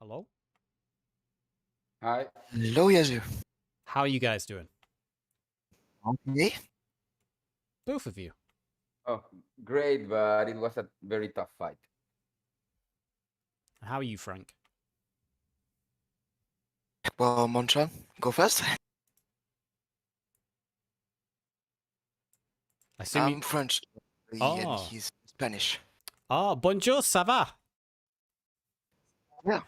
Hello? Hi. Hello, Yazoo. How are you guys doing? Okay. Both of you. Oh, great, but it was a very tough fight. How are you, Frank? Well, Montran, go first. I assume you... I'm French, and Oh. he's Spanish. Oh, bonjour, ça va? Yeah.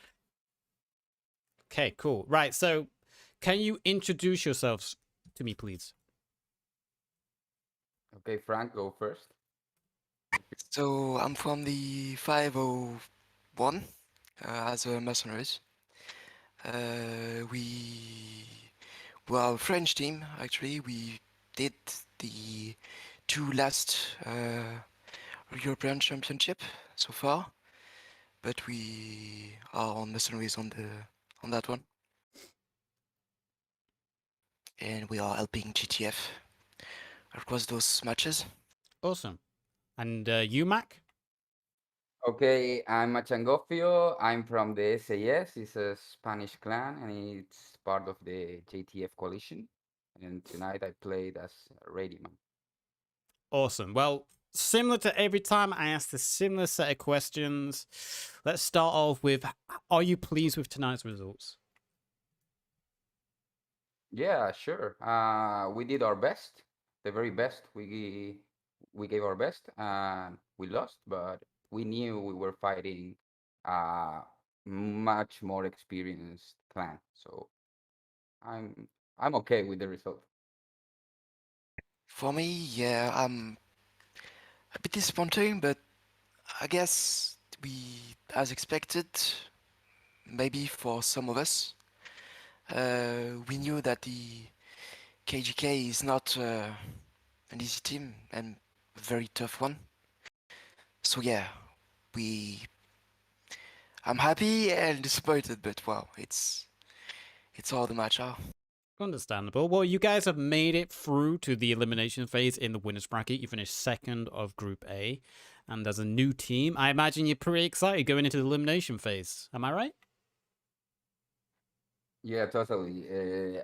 Okay, cool. Right, so can you introduce yourselves to me, please? Okay, Frank, go first. So I'm from the 501 as a mercenaries. Well, French team actually. We did the two last European Championship so far, but we are on mercenaries on that one, and we are helping JTF across those matches. Awesome. And you, Mac? Okay, I'm Machangofio. I'm from the SAS. It's a Spanish clan, and it's part of the JTF coalition. And tonight I played as a Radyman. Awesome. Well, similar to every time, I asked a similar set of questions. Let's start off with, are you pleased with tonight's results? Yeah, sure. We did our best, the very best. We gave our best, and we lost, but we knew we were fighting a much more experienced clan. So I'm I'm okay with the result. For me, yeah, I'm a bit disappointing, but I guess as expected, maybe for some of us, we knew that the KGK is not an easy team and a very tough one. So yeah, we. I'm happy and disappointed, but well, it's all the match are. Understandable. Well, you guys have made it through to the elimination phase in the winners bracket. You finished second of Group A. And as a new team, I imagine you're pretty excited going into the elimination phase. Am I right? Yeah, totally.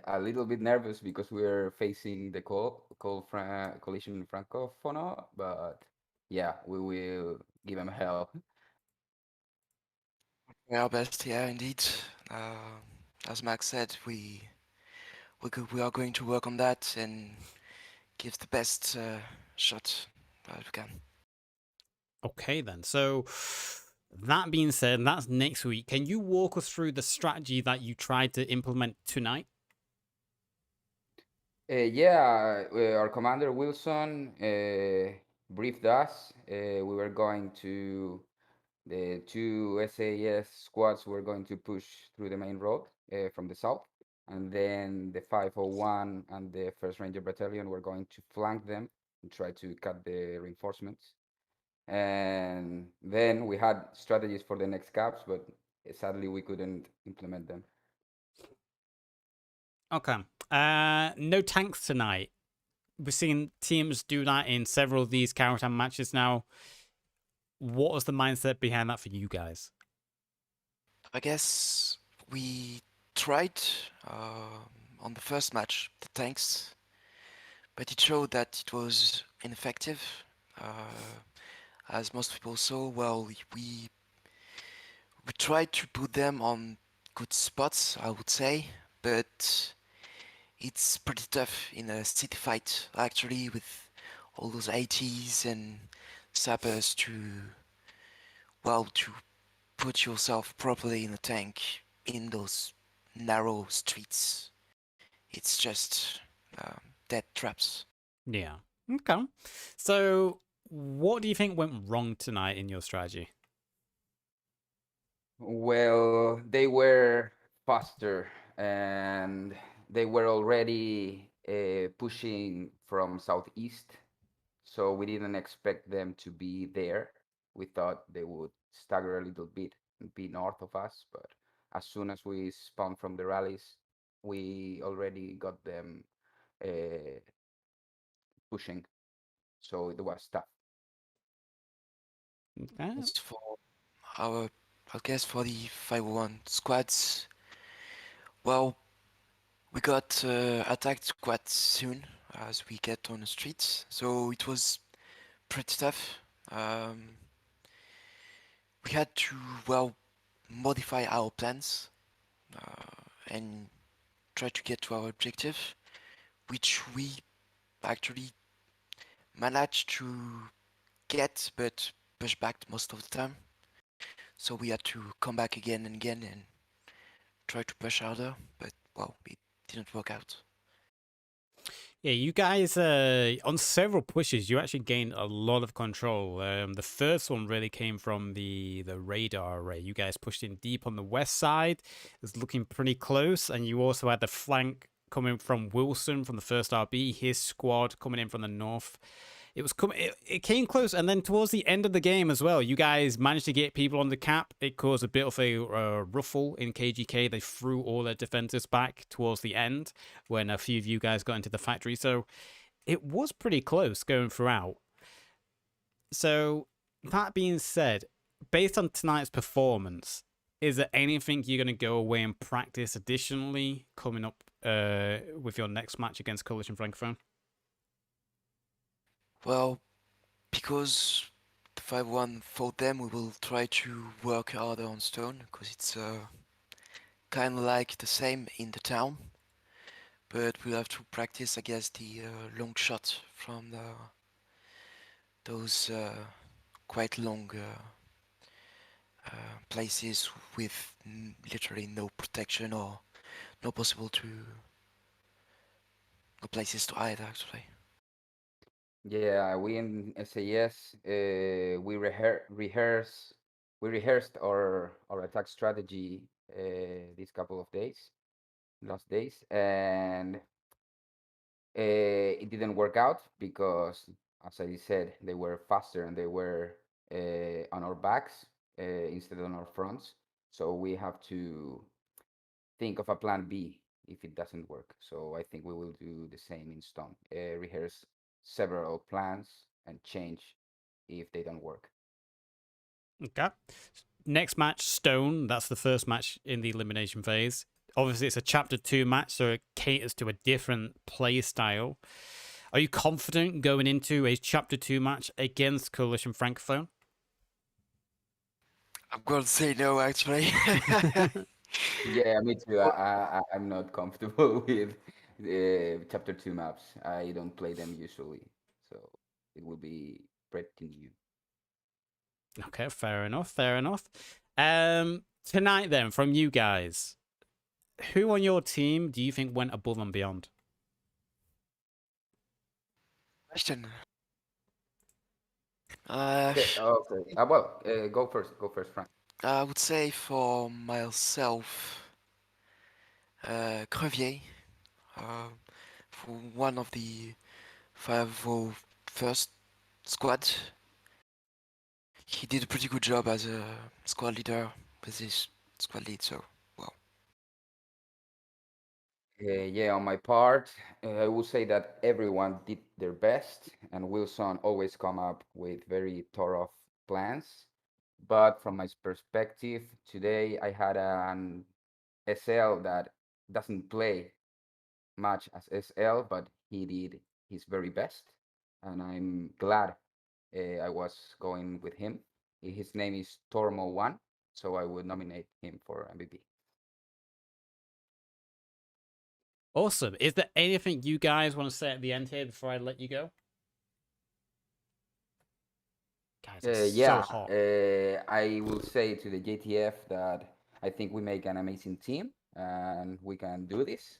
A little bit nervous because we're facing the coalition Francofono, but yeah, we will give them hell. We are best, yeah, indeed. As Max said, we are going to work on that and give the best shot that we can. Okay, then. So, that being said, that's next week. Can you walk us through the strategy that you tried to implement tonight? Yeah, our commander Wilson briefed us. We were going to the two SAS squads were going to push through the main road from the south, and then the 501 and the 1st Ranger Battalion were going to flank them and try to cut the reinforcements. And then we had strategies for the next caps, but sadly we couldn't implement them. Okay. No tanks tonight. We've seen teams do that in several of these Karatam matches now. What was the mindset behind that for you guys? I guess we tried on the first match the tanks, but it showed that it was ineffective. As most people saw, well, we tried to put them on good spots, I would say, but it's pretty tough in a city fight, actually, with all those ATs and sappers to put yourself properly in a tank in those narrow streets. It's just dead traps. Yeah. Okay. So, what do you think went wrong tonight in your strategy? Well, they were faster and they were already pushing from southeast, so we didn't expect them to be there. We thought they would stagger a little bit and be north of us, but as soon as we spawned from the rallies, we already got them uh, pushing, so it was tough. Okay. As for our I guess for the 501 squads, well, we got attacked quite soon as we get on the streets, so it was pretty tough. We had to, well, modify our plans and try to get to our objective, which we actually managed to get, but push back most of the time. So we had to come back again and again and try to push harder, but well, it didn't work out. Yeah, you guys, on several pushes, you actually gained a lot of control. The first one really came from the radar array. You guys pushed in deep on the west side. It was looking pretty close, and you also had the flank coming from Wilson from the first RB, his squad coming in from the north. It came close, and then towards the end of the game as well, you guys managed to get people on the cap. It caused a bit of a ruffle in KGK. They threw all their defenders back towards the end when a few of you guys got into the factory. So it was pretty close going throughout. So that being said, based on tonight's performance, is there anything you're going to go away and practice additionally coming up with your next match against Coalition Francophone? Well, because the 5-1 fought them, we will try to work harder on stone, because it's kind of like the same in the town. But we'll have to practice, I guess, the long shot from those quite long places with literally no protection or no places to hide actually. Yeah, we in SAS we rehearsed our attack strategy these couple of days, last days, and it didn't work out because, as I said, they were faster and they were on our backs instead on our fronts. So we have to think of a plan B if it doesn't work. So I think we will do the same in Stone. Rehearse several plans and change if they don't work. Okay. Next match, Stone. That's the first match in the elimination phase. Obviously, it's a Chapter 2 match, so it caters to a different play style. Are you confident going into a Chapter 2 match against Coalition Francophone? I'm going to say no actually. Yeah, me too. I'm not comfortable with Chapter 2 maps. I don't play them usually, so it will be pretty new. Okay, fair enough, fair enough. Tonight then, from you guys, who on your team do you think went above and beyond? Question. Okay, okay. Well, go first. Go first, Frank. I would say for myself, Crevier, for one of the 501st squad. He did a pretty good job as a squad leader with his squad lead, so well. Yeah, on my part, I will say that everyone did their best, and Wilson always come up with very thorough plans. But from my perspective, today I had an SL that doesn't play much as SL, but he did his very best, and I'm glad I was going with him. His name is Tormo1, so I would nominate him for MVP. Awesome. Is there anything you guys want to say at the end here before I let you go? Guys, it's so Yeah, hot. I will say to the JTF that I think we make an amazing team and we can do this.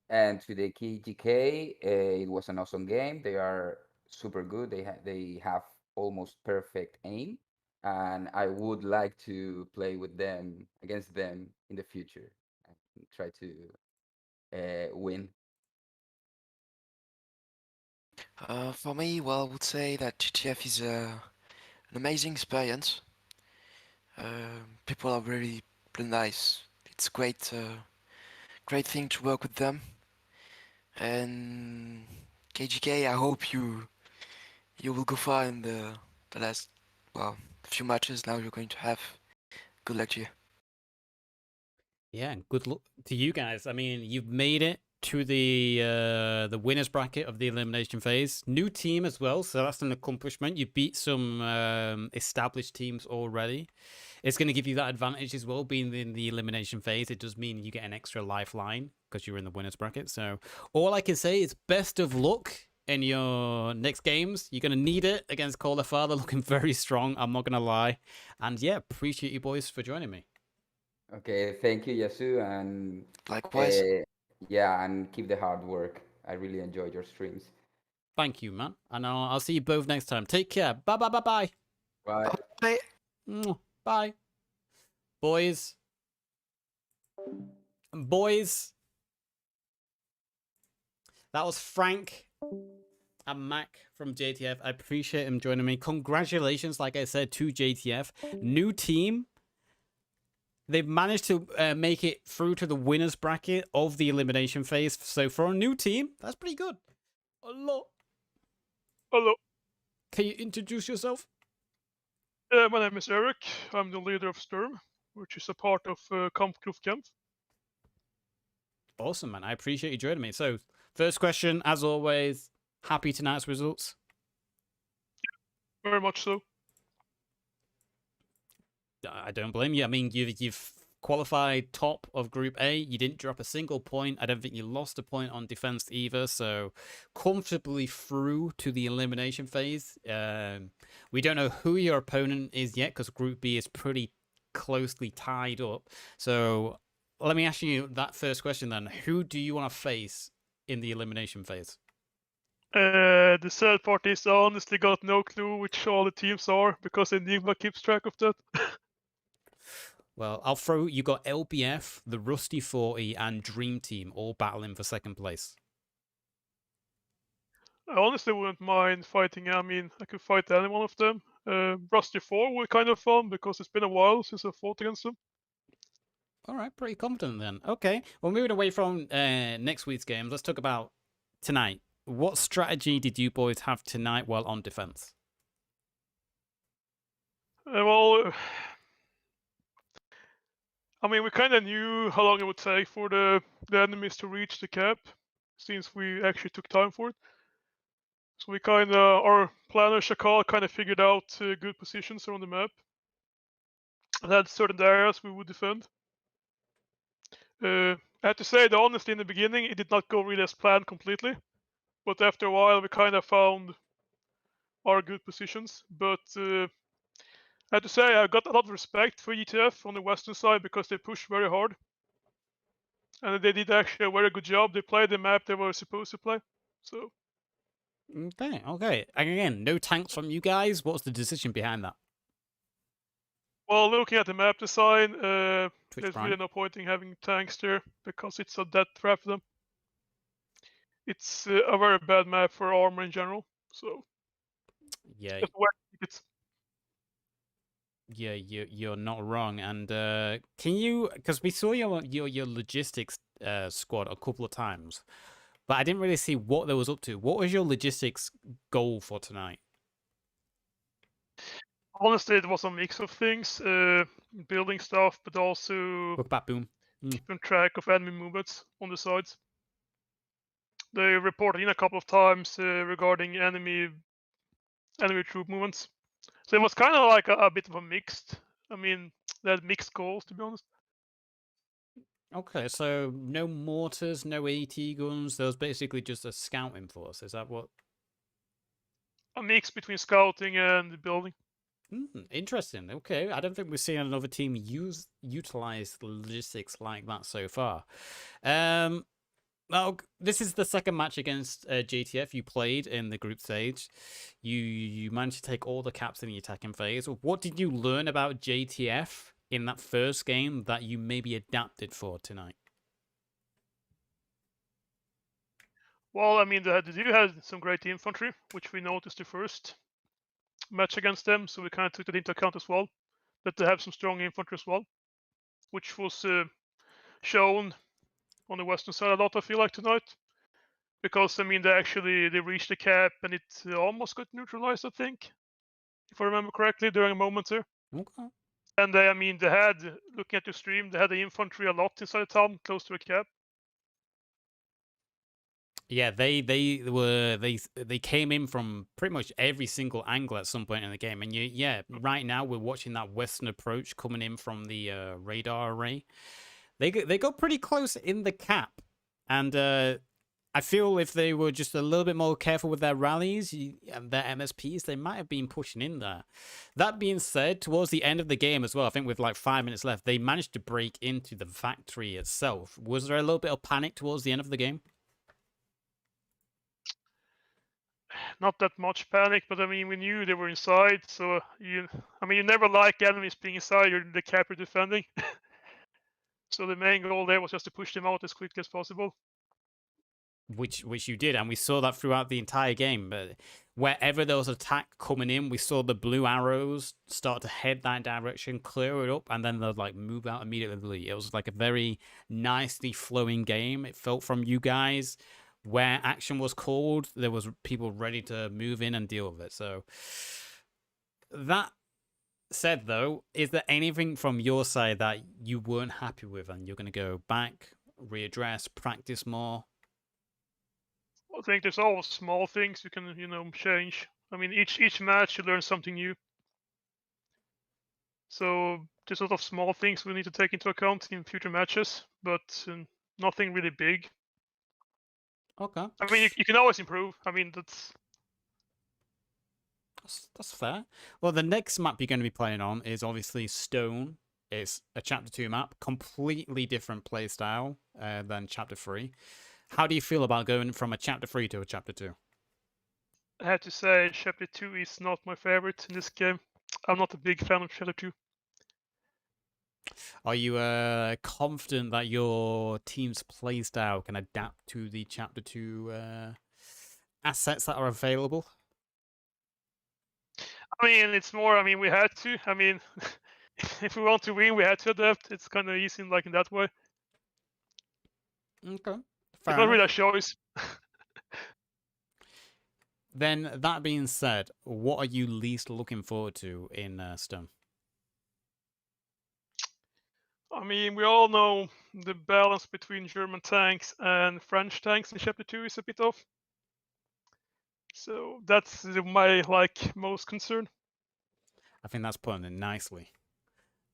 And to the KGK, it was an awesome game. They are super good. They have almost perfect aim, and I would like to play with them against them in the future and try to win. For me, well, I would say that GTF is an amazing experience. People are really, really nice. It's a great thing to work with them. And KGK, I hope you will go far in the last, well, few matches now you're going to have. good luck to you. Yeah, and good luck to you guys. I mean, you've made it to the winners bracket of the elimination phase. New team as well, so that's an accomplishment. You beat some established teams already. It's going to give you that advantage as well, being in the elimination phase. It does mean you get an extra lifeline because you're in the winners bracket. So all I can say is best of luck in your next games. You're going to need it against Caller Father, looking very strong. I'm not going to lie. And yeah, appreciate you boys for joining me. Okay, thank you, Yasu, and Likewise. yeah, and keep the hard work. I really enjoyed your streams. Thank you, man. And I'll see you both next time. Take care. Bye, bye, bye, bye. Bye. Bye. Bye. Boys. That was Frank and Mac from JTF. I appreciate him joining me. Congratulations, like I said, to JTF. New team. They've managed to make it through to the winners bracket of the elimination phase. So for a new team, that's pretty good. Hello. Hello, Can you introduce yourself? my name is Eric. I'm the leader of Sturm, which is a part of Kampfgruppe Kempf. Awesome, man. I appreciate you joining me. So, first question, as always, happy tonight's results? Very much so. I don't blame you. I mean, you've qualified top of Group A. You didn't drop a single point. I don't think you lost a point on defense either. So, comfortably through to the elimination phase. We don't know who your opponent is yet because Group B is pretty closely tied up. So, let me ask you that first question then. Who do you want to face in the elimination phase? The sad part is I honestly got no clue which all the teams are because Enigma keeps track of that. Well, I'll throw you got LBF, the Rusty 40, and Dream Team all battling for second place. I honestly wouldn't mind fighting. I mean, I could fight any one of them. Rusty 4 were kind of fun because it's been a while since I fought against them. All right, pretty confident then. Okay, well, moving away from next week's games, let's talk about tonight. What strategy did you boys have tonight while on defense? Well, I mean, we kind of knew how long it would take for the enemies to reach the cap, since we actually took time for it. So we kind of, our planner Shakal kind of figured out good positions around the map. And had certain areas we would defend. I have to say that honestly, in the beginning, it did not go really as planned completely. But after a while, we kind of found our good positions. But I have to say, I got a lot of respect for JTF on the western side because they pushed very hard. And they did actually a very good job. They played the map they were supposed to play. So. Okay. And again, no tanks from you guys. What's the decision behind that? Well, looking at the map design, there's Prime. really no point in having tanks there because it's a death trap for them. It's a very bad map for armor in general. So Yeah, it's yeah, you're not wrong. And can you? Because we saw your logistics squad a couple of times, but I didn't really see what they was up to. What was your logistics goal for tonight? honestly, it was a mix of things, building stuff, but also Look back, boom. keeping track of enemy movements on the sides. They reported in a couple of times regarding enemy troop movements. So it was kind of like a bit of a mixed. I mean, they had mixed goals, to be honest. Okay, so no mortars, no AT guns. There was basically just a scouting force. Is that what? A mix between scouting and building. Interesting. Okay, I don't think we've seen another team utilize logistics like that so far. Well, this is the second match against JTF you played in the group stage. You managed to take all the caps in the attacking phase. What did you learn about JTF in that first game that you maybe adapted for tonight? Well, I mean, they had some great infantry, which we noticed the first match against them, so we kind of took that into account as well, that they have some strong infantry as well, which was shown on the western side a lot, I feel like, tonight. Because, I mean, they reached the cap and it almost got neutralized, I think, if I remember correctly, during a moment there. Okay. And I mean, they had, looking at your stream, they had the infantry a lot inside the town, close to a cap. Yeah, they came in from pretty much every single angle at some point in the game, and right now we're watching that western approach coming in from the radar array. They got pretty close in the cap, and I feel if they were just a little bit more careful with their rallies and their MSPs, they might have been pushing in there. That being said, towards the end of the game as well, I think with like 5 minutes left, they managed to break into the factory itself. Was there a little bit of panic towards the end of the game? Not that much panic, but I mean, we knew they were inside, so you never like enemies being inside, you're the cap you're defending. So the main goal there was just to push them out as quickly as possible. Which you did, and we saw that throughout the entire game. But wherever there was attack coming in, we saw the blue arrows start to head that direction, clear it up, and then they'd like move out immediately. It was like a very nicely flowing game. It felt from you guys. Where action was called, there was people ready to move in and deal with it. So that said, though, is there anything from your side that you weren't happy with and you're going to go back, readdress, practice more? I think there's always small things you can, change. I mean, each match you learn something new. So there's a lot of small things we need to take into account in future matches, but nothing really big. Okay. I mean, you can always improve. I mean, that's fair. Well, the next map you're going to be playing on is obviously Stone. It's a Chapter 2 map, completely different play style than Chapter 3. How do you feel about going from a Chapter 3 to a Chapter 2? I have to say, Chapter 2 is not my favorite in this game. I'm not a big fan of Chapter 2. Are you confident that your team's playstyle can adapt to the Chapter 2 assets that are available? I mean, it's more, we had to. I mean, if we want to win, we had to adapt. It's kind of easy in that way. Okay. It's not really a choice. Then, that being said, what are you least looking forward to in Sturm? I mean, we all know the balance between German tanks and French tanks in Chapter 2 is a bit off. So that's my most concern. I think that's putting it nicely.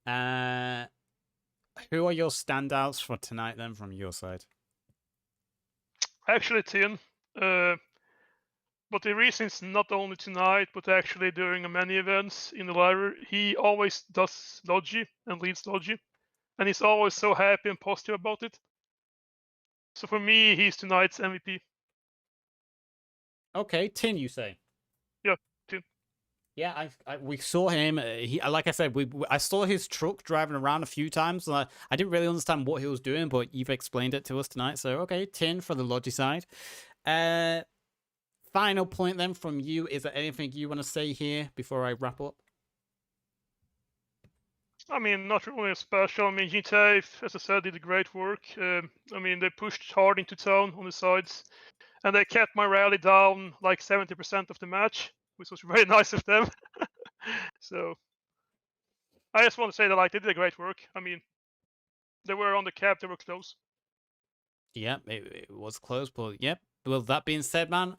Who are your standouts for tonight then from your side? Actually, Tin. But the reason it's not only tonight, but actually during many events in the library, he always does Logi and leads Logi. And he's always so happy and positive about it. So for me, he's tonight's MVP. Okay, Tin, you say? Yeah, Tin. Yeah, we saw him. He, like I said, I saw his truck driving around a few times. I didn't really understand what he was doing, but you've explained it to us tonight. So okay, Tin for the Logi side. Final point then from you. Is there anything you want to say here before I wrap up? I mean, not really special. I mean, JTF, as I said, did great work. I mean, they pushed hard into town on the sides, and they kept my rally down like 70% of the match, which was very nice of them. So I just want to say that they did great work. I mean, they were on the cap, they were close. Yeah, it was close, but yep. Well, that being said, man,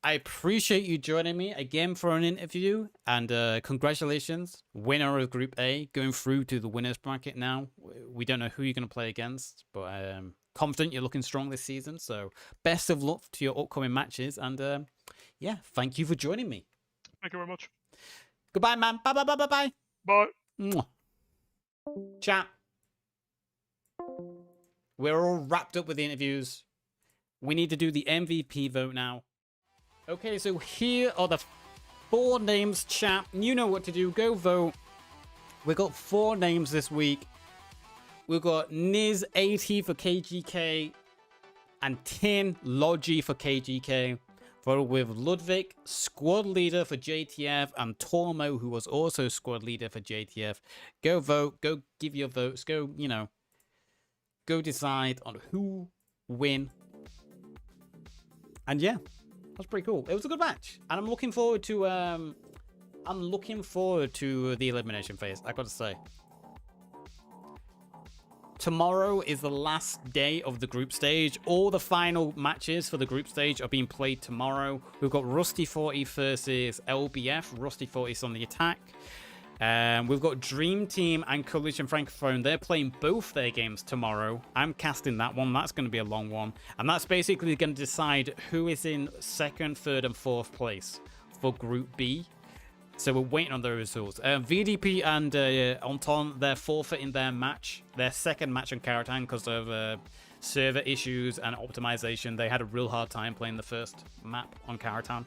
I appreciate you joining me again for an interview, and congratulations, winner of Group A, going through to the winners bracket now. We don't know who you're going to play against, but I'm confident you're looking strong this season, so best of luck to your upcoming matches, and yeah, thank you for joining me. Thank you very much. Goodbye, man. Bye, bye, bye, bye, bye. Bye. Mwah. Chat. We're all wrapped up with the interviews. We need to do the MVP vote now. Okay, so here are the 4 names, chat. You know what to do. Go vote. We got 4 names this week. We've got Niz 80 for KGK and Tin Logi for KGK. Voted with Ludwig, squad leader for JTF, and Tormo, who was also squad leader for JTF. Go vote. Go give your votes. Go, go decide on who win. And yeah. That's pretty cool. It was a good match, and I'm looking forward to the elimination phase. I gotta say. tomorrow is the last day of the group stage. All the final matches for the group stage are being played tomorrow. We've got Rusty 40 versus LBF. Rusty 40 is on the attack. We've got Dream Team and Collision Francophone. They're playing both their games tomorrow. I'm casting that one. That's going to be a long one. And that's basically going to decide who is in 2nd, 3rd, and 4th place for Group B. So we're waiting on the results. VDP and Anton, they're forfeiting their match. Their 2nd match on Karatan because of server issues and optimization. They had a real hard time playing the first map on Karatan.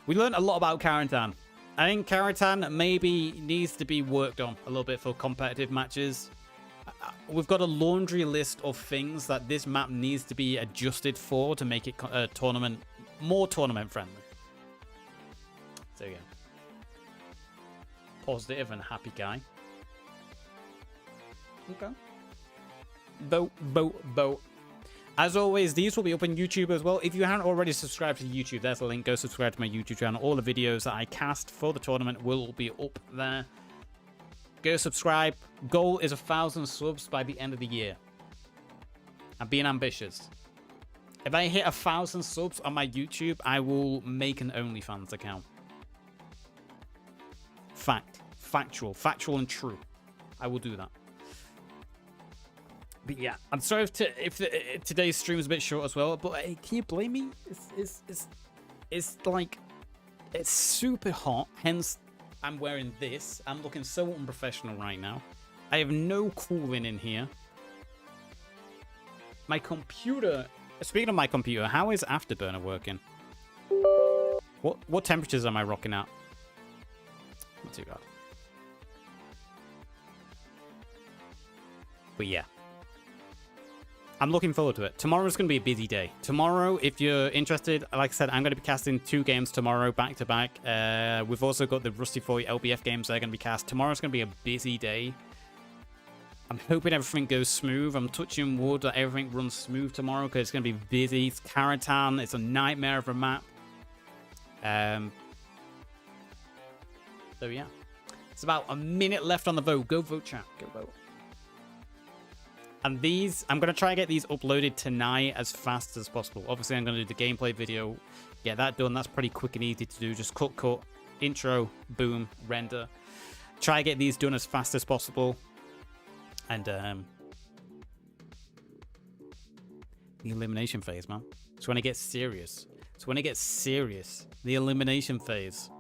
We learned a lot about Karatan. I think Karatan maybe needs to be worked on a little bit for competitive matches. We've got a laundry list of things that this map needs to be adjusted for to make it more tournament friendly. So yeah, positive and happy guy. Okay. Vote. As always, these will be up on YouTube as well. If you haven't already subscribed to YouTube, there's a link. Go subscribe to my YouTube channel. All the videos that I cast for the tournament will be up there. Go subscribe. Goal is 1,000 subs by the end of the year. I'm being ambitious. If I hit 1,000 subs on my YouTube, I will make an OnlyFans account. Factual and true. I will do that. But yeah, I'm sorry if today's stream is a bit short as well. But hey, can you blame me? It's like it's super hot. Hence, I'm wearing this. I'm looking so unprofessional right now. I have no cooling in here. My computer. Speaking of my computer, how is Afterburner working? What temperatures am I rocking at? Not too bad. But yeah. I'm looking forward to it. Tomorrow's going to be a busy day. Tomorrow, if you're interested, like I said, I'm going to be casting 2 games tomorrow, back to back. We've also got the Rusty 40 LBF games that are going to be cast. Tomorrow's going to be a busy day. I'm hoping everything goes smooth. I'm touching wood that everything runs smooth tomorrow because it's going to be busy. It's Karatan. It's a nightmare of a map. So yeah. It's about a minute left on the vote. Go vote, chat. Go vote. And these, I'm going to try and get these uploaded tonight as fast as possible. Obviously, I'm going to do the gameplay video. Get that done. That's pretty quick and easy to do. Just cut, intro, boom, render. Try and get these done as fast as possible. And the elimination phase, man. It's when it gets serious. It's when it gets serious. The elimination phase.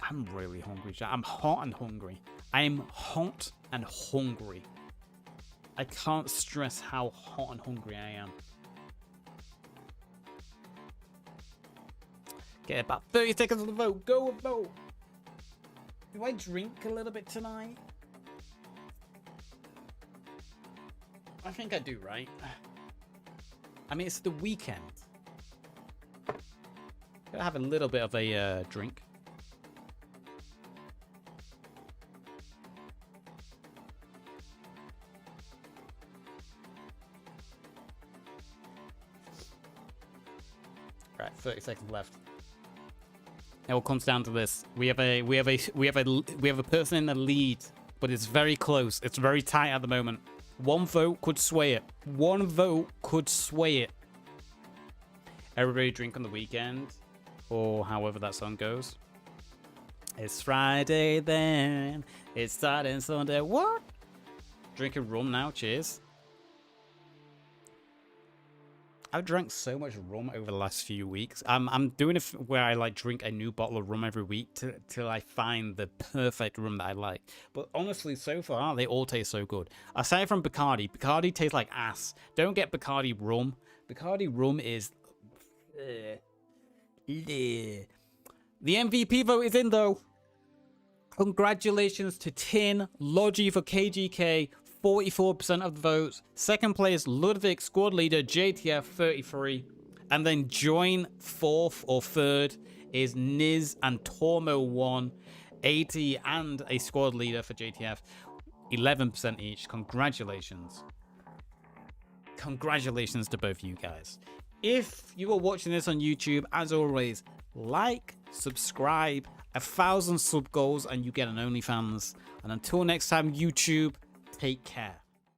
I'm really hungry. I'm hot and hungry. I am hot and hungry. I can't stress how hot and hungry I am. Get about 30 seconds on the vote. Go vote. Do I drink a little bit tonight? I think I do, right? I mean, it's the weekend. Gotta have a little bit of a drink. Right, 30 seconds left. It all comes down to this. We have a person in the lead, but it's very close. It's very tight at the moment. One vote could sway it. One vote could sway it. Everybody drink on the weekend, or however that song goes. It's Friday then. It's Saturday and Sunday. What? Drinking rum now. Cheers. I've drank so much rum over the last few weeks. I'm doing it where I like drink a new bottle of rum every week till I find the perfect rum that I like. But honestly, so far they all taste so good. Aside from Bacardi, Bacardi tastes like ass. Don't get Bacardi rum. Bacardi rum is. The MVP vote is in though. Congratulations to Tin, Logi for KGK. 44% of the votes. Second place, Ludwig, squad leader, JTF, 33. And then joint 4th or 3rd is Niz and Tormo 1, 80, and a squad leader for JTF, 11% each. Congratulations. Congratulations to both you guys. If you are watching this on YouTube, as always, like, subscribe, 1,000 sub goals and you get an OnlyFans. And until next time, YouTube, take care.